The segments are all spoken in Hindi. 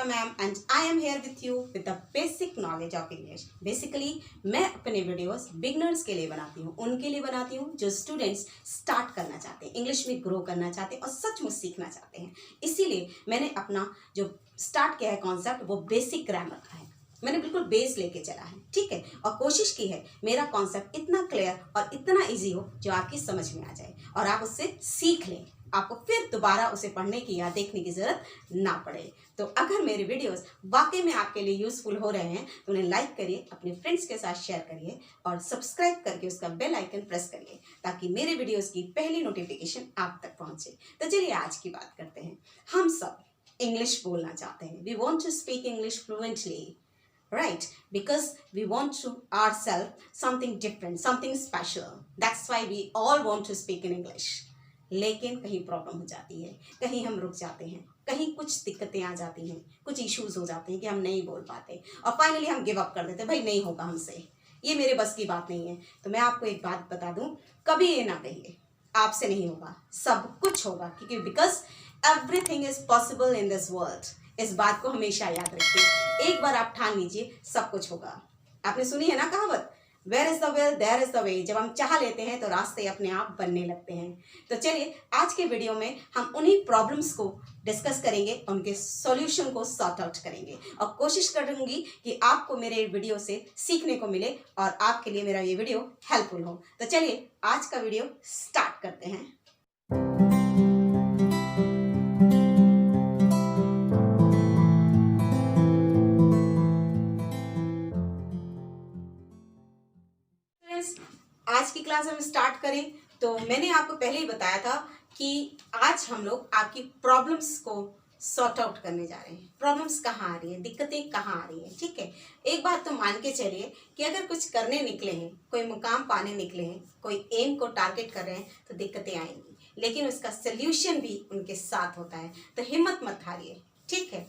Shweta ma'am and I am here with you with the basic knowledge of English. Basically मैं अपने वीडियोस बिगनर्स के लिए बनाती हूँ, उनके लिए बनाती हूँ जो स्टूडेंट्स स्टार्ट करना चाहते हैं, इंग्लिश में ग्रो करना चाहते हैं और सचमुच सीखना चाहते हैं। इसीलिए मैंने अपना जो स्टार्ट किया है कॉन्सेप्ट वो बेसिक ग्रामर का है। मैंने बिल्कुल बेस लेके चला है, ठीक है, और कोशिश की है मेरा कॉन्सेप्ट इतना क्लियर और इतना इजी हो जो आपकी समझ में आ जाए और आप उससे सीख लें, आपको फिर दोबारा उसे पढ़ने की या देखने की ज़रूरत ना पड़े। तो अगर मेरे वीडियोस वाकई में आपके लिए यूज़फुल हो रहे हैं तो उन्हें लाइक करिए, अपने फ्रेंड्स के साथ शेयर करिए और सब्सक्राइब करके उसका बेल आइकन प्रेस करिए ताकि मेरे वीडियोस की पहली नोटिफिकेशन आप तक पहुंचे। तो चलिए आज की बात करते हैं। हम सब इंग्लिश बोलना चाहते हैं, we want to speak English fluently, right? Because we want to ourselves something different, something special. That's why we all want to speak in English. लेकिन कहीं प्रॉब्लम हो जाती है, कहीं हम रुक जाते हैं, कहीं कुछ दिक्कतें आ जाती हैं, कुछ इश्यूज हो जाते हैं कि हम नहीं बोल पाते और फाइनली हम गिव अप कर देते हैं, भाई नहीं होगा हमसे, ये मेरे बस की बात नहीं है। तो मैं आपको एक बात बता दूं, कभी ये ना कहिए आपसे नहीं होगा, सब कुछ होगा, क्योंकि because everything is possible in this world. इस बात को हमेशा याद रखिए, एक बार आप ठान लीजिए सब कुछ होगा। आपने सुनी है ना कहावत, where is the will there is the way. जब हम चाह लेते हैं तो रास्ते अपने आप बनने लगते हैं। तो चलिए आज के वीडियो में हम उन्हीं प्रॉब्लम्स को डिस्कस करेंगे, उनके सॉल्यूशन को सॉर्ट आउट करेंगे और कोशिश करूंगी कि आपको मेरे वीडियो से सीखने को मिले और आपके लिए मेरा ये वीडियो हेल्पफुल हो। तो चलिए आज का वीडियो स्टार्ट करते हैं। आज की क्लास हम स्टार्ट करें तो मैंने आपको पहले ही बताया था कि आज हम लोग आपकी प्रॉब्लम्स को सॉर्ट आउट करने जा रहे हैं। प्रॉब्लम्स कहाँ आ रही है, दिक्कतें कहाँ आ रही हैं, ठीक है। एक बात तो मान के चलिए कि अगर कुछ करने निकले हैं, कोई मुकाम पाने निकले हैं, कोई एम को टारगेट कर रहे हैं तो दिक्कतें आएंगी, लेकिन उसका सल्यूशन भी उनके साथ होता है। तो हिम्मत मत हारिए, ठीक है,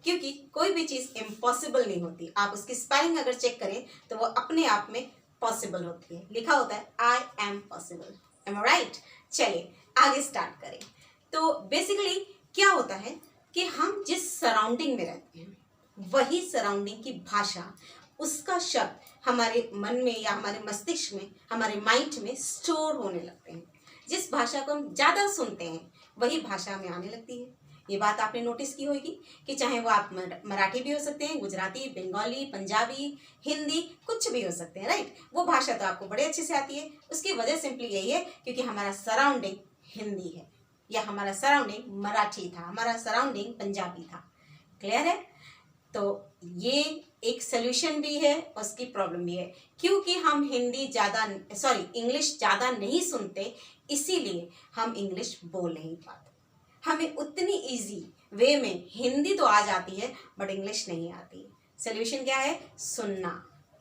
क्योंकि कोई भी चीज़ इम्पॉसिबल नहीं होती। आप उसकी स्पेलिंग अगर चेक करें तो वो अपने आप में पॉसिबल होती है, लिखा होता है I am possible, am I right. चलिए आगे स्टार्ट करें। तो बेसिकली क्या होता है कि हम जिस सराउंडिंग में रहते हैं वही सराउंडिंग की भाषा, उसका शब्द हमारे मन में या हमारे मस्तिष्क में, हमारे माइंड में स्टोर होने लगते हैं। जिस भाषा को हम ज़्यादा सुनते हैं वही भाषा में आने लगती है। ये बात आपने नोटिस की होगी कि चाहे वो आप मराठी भी हो सकते हैं, गुजराती, बंगाली, पंजाबी, हिंदी, कुछ भी हो सकते हैं, राइट। वो भाषा तो आपको बड़े अच्छे से आती है। उसकी वजह सिंपली यही है क्योंकि हमारा सराउंडिंग हिंदी है या हमारा सराउंडिंग मराठी था, हमारा सराउंडिंग पंजाबी था। क्लियर है? तो ये एक सोल्यूशन भी है, उसकी प्रॉब्लम भी है, क्योंकि हम इंग्लिश ज़्यादा नहीं सुनते, इसीलिए हम इंग्लिश बोल नहीं पाते। हमें उतनी इजी वे में हिंदी तो आ जाती है बट इंग्लिश नहीं आती। सोल्यूशन क्या है? सुनना,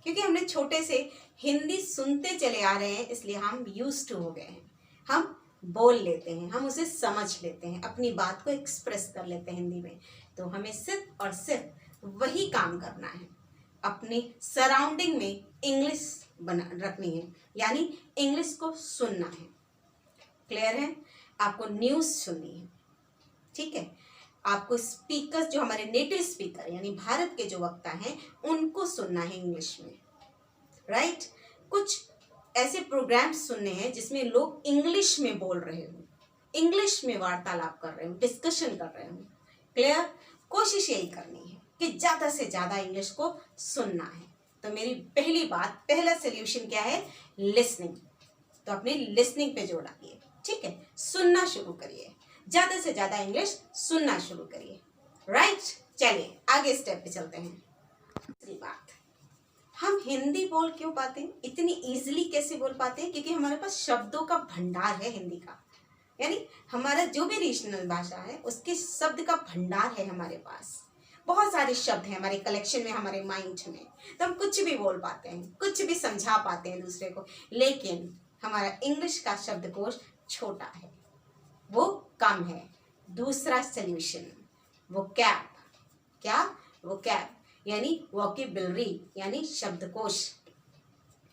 क्योंकि हमने छोटे से हिंदी सुनते चले आ रहे हैं, इसलिए हम यूज्ड टू हो गए हैं। हम बोल लेते हैं, हम उसे समझ लेते हैं, अपनी बात को एक्सप्रेस कर लेते हैं हिंदी में। तो हमें सिर्फ और सिर्फ वही काम करना है, अपनी सराउंडिंग में इंग्लिश रखनी है, यानी इंग्लिश को सुनना है। क्लियर है? आपको न्यूज़ सुननी है, ठीक है। आपको स्पीकर्स, जो हमारे नेटिव स्पीकर यानी भारत के जो वक्ता हैं, उनको सुनना है इंग्लिश में, राइट। कुछ ऐसे प्रोग्राम्स सुनने हैं जिसमें लोग इंग्लिश में बोल रहे हो, इंग्लिश में वार्तालाप कर रहे हो, डिस्कशन कर रहे हो। क्लियर? कोशिश यही करनी है कि ज़्यादा से ज़्यादा इंग्लिश को सुनना है। तो मेरी पहली बात, पहला सोल्यूशन क्या है? लिसनिंग। तो अपनी लिसनिंग पे जोर डालिए, ठीक है, सुनना शुरू करिए, ज़्यादा से ज़्यादा इंग्लिश सुनना शुरू करिए, राइट। चलिए आगे स्टेप पे चलते हैं। दूसरी बात, हम हिंदी बोल क्यों पाते हैं, इतनी इजीली कैसे बोल पाते हैं? क्योंकि हमारे पास शब्दों का भंडार है हिंदी का, यानी हमारा जो भी रीजनल भाषा है उसके शब्द का भंडार है हमारे पास। बहुत सारे शब्द हैं हमारे कलेक्शन में, हमारे माइंड में, तो हम कुछ भी बोल पाते हैं, कुछ भी समझा पाते हैं दूसरे को। लेकिन हमारा इंग्लिश का शब्दकोश छोटा है, वो कम है। दूसरा सोल्यूशन, वोकैब। क्या? वोकैब यानी वोकेबलरी, यानी शब्दकोश।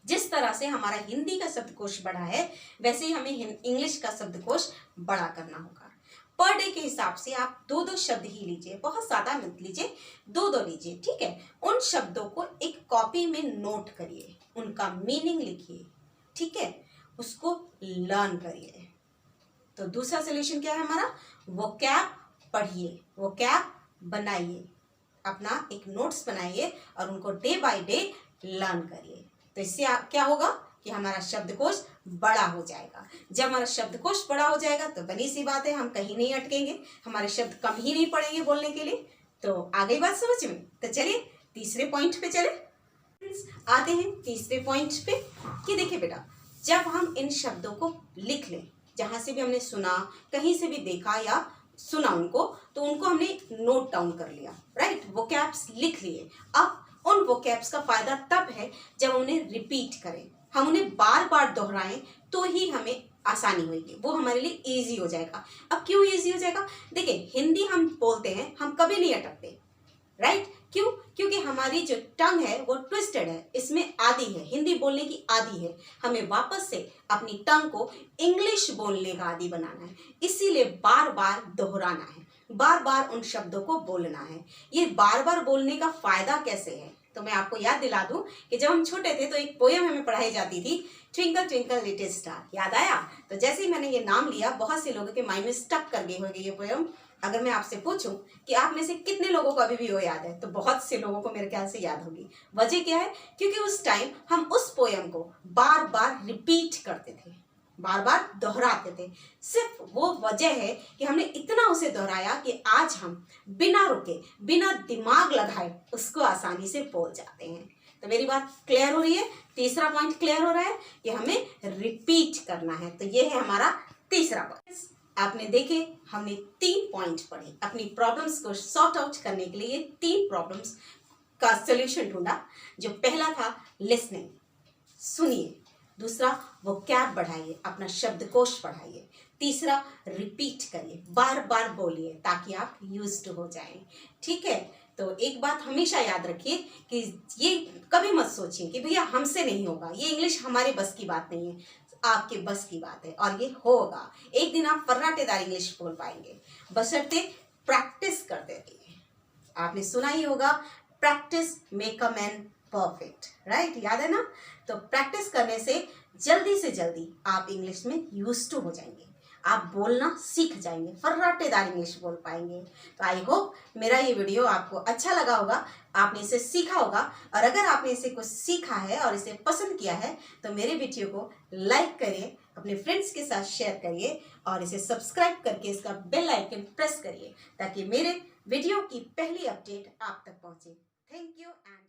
जिस तरह से हमारा हिंदी का शब्दकोश बड़ा है, वैसे ही हमें इंग्लिश का शब्दकोश बड़ा करना होगा। पर डे के हिसाब से आप 2-2 शब्द ही लीजिए, बहुत ज़्यादा मत लीजिए, 2-2 लीजिए, ठीक है। उन शब्दों को एक कॉपी में नोट करिए, उनका मीनिंग लिखिए, ठीक है, उसको लर्न करिए। तो दूसरा सोल्यूशन क्या है हमारा, वोकैब पढ़िए, वोकैब बनाइए, अपना एक नोट्स बनाइए और उनको डे बाय डे लर्न करिए। तो इससे क्या होगा कि हमारा शब्दकोश बड़ा हो जाएगा। जब हमारा शब्दकोश बड़ा हो जाएगा तो बनी सी बात है, हम कहीं नहीं अटकेंगे, हमारे शब्द कम ही नहीं पड़ेंगे बोलने के लिए। तो आ गई बात समझ में। तो चलिए तीसरे पॉइंट पे चले, आते हैं तीसरे पॉइंट पे कि देखिए बेटा, जब हम इन शब्दों को लिख लें, जहाँ से भी हमने सुना, कहीं से भी देखा या सुना उनको, तो उनको हमने नोट डाउन कर लिया, राइट, वोकैब्स लिख लिए। अब उन वोकैब्स का फायदा तब है जब उन्हें रिपीट करें, हम उन्हें बार बार दोहराएं, तो ही हमें आसानी होगी, वो हमारे लिए इजी हो जाएगा। अब क्यों इजी हो जाएगा, देखिए हिंदी हम बोलते हैं, हम कभी नहीं अटकते, राइट, क्यों, क्योंकि हमारी जो टंग है वो ट्विस्टेड है, इसमें आदि है, हिंदी बोलने की आदि है, हमें वापस से अपनी टंग को इंग्लिश बोलने का आदि बनाना है, इसीलिए बार बार दोहराना है, बार बार उन शब्दों को बोलना है। ये बार बार बोलने का फायदा कैसे है, तो मैं आपको याद दिला दूं कि जब हम छोटे थे तो एक पोयम हमें पढ़ाई जाती थी, ट्विंकल ट्विंकल लिटिल स्टार, याद आया। तो जैसे ही मैंने ये नाम लिया, बहुत से लोगों के माइंड में स्टक कर गई होगी ये पोयम। अगर मैं आपसे पूछूं कि आप में से कितने लोगों को अभी भी वो याद है, तो बहुत से लोगों को मेरे ख्याल से याद होगी। वजह क्या है, क्योंकि उस टाइम हम उस पोयम को बार बार रिपीट करते थे, बार बार दोहराते थे। सिर्फ वो वजह है कि हमने इतना उसे दोहराया कि आज हम बिना रुके, बिना दिमाग लगाए उसको आसानी से बोल जाते हैं। तो मेरी बात क्लियर हो रही है, तीसरा पॉइंट क्लियर हो रहा है कि हमें रिपीट करना है। तो ये है हमारा तीसरा पॉइंट। आपने देखे, हमने 3 पॉइंट पढ़े, अपनी प्रॉब्लम्स को सॉर्ट आउट करने के लिए 3 प्रॉब्लम्स का सॉल्यूशन ढूंढा। जो पहला था लिसनिंग, सुनिए, दूसरा वोकैब बढ़ाइए, अपना शब्दकोश बढ़ाइए, तीसरा रिपीट करिए, बार बार बोलिए ताकि आप यूज्ड हो जाएं, ठीक है। तो एक बात हमेशा याद रखिए कि ये कभी मत सोचिए कि भैया हमसे नहीं होगा, ये इंग्लिश हमारे बस की बात नहीं है, आपके बस की बात है और ये होगा। एक दिन आप फर्राटेदार इंग्लिश बोल पाएंगे, बशर्ते प्रैक्टिस करते रहिए। आपने सुना ही होगा, practice make a man perfect, right, याद है ना। तो प्रैक्टिस करने से जल्दी आप इंग्लिश में यूज्ड टू हो जाएंगे, आप बोलना सीख जाएंगे, फर्राटेदार इंग्लिश बोल पाएंगे। तो आई होप मेरा ये वीडियो आपको अच्छा लगा होगा, आपने इसे सीखा होगा, और अगर आपने इसे कुछ सीखा है और इसे पसंद किया है तो मेरे वीडियो को लाइक करिए, अपने फ्रेंड्स के साथ शेयर करिए और इसे सब्सक्राइब करके इसका बेल आइकन प्रेस करिए ताकि मेरे वीडियो की पहली अपडेट आप तक पहुंचे। Thank you and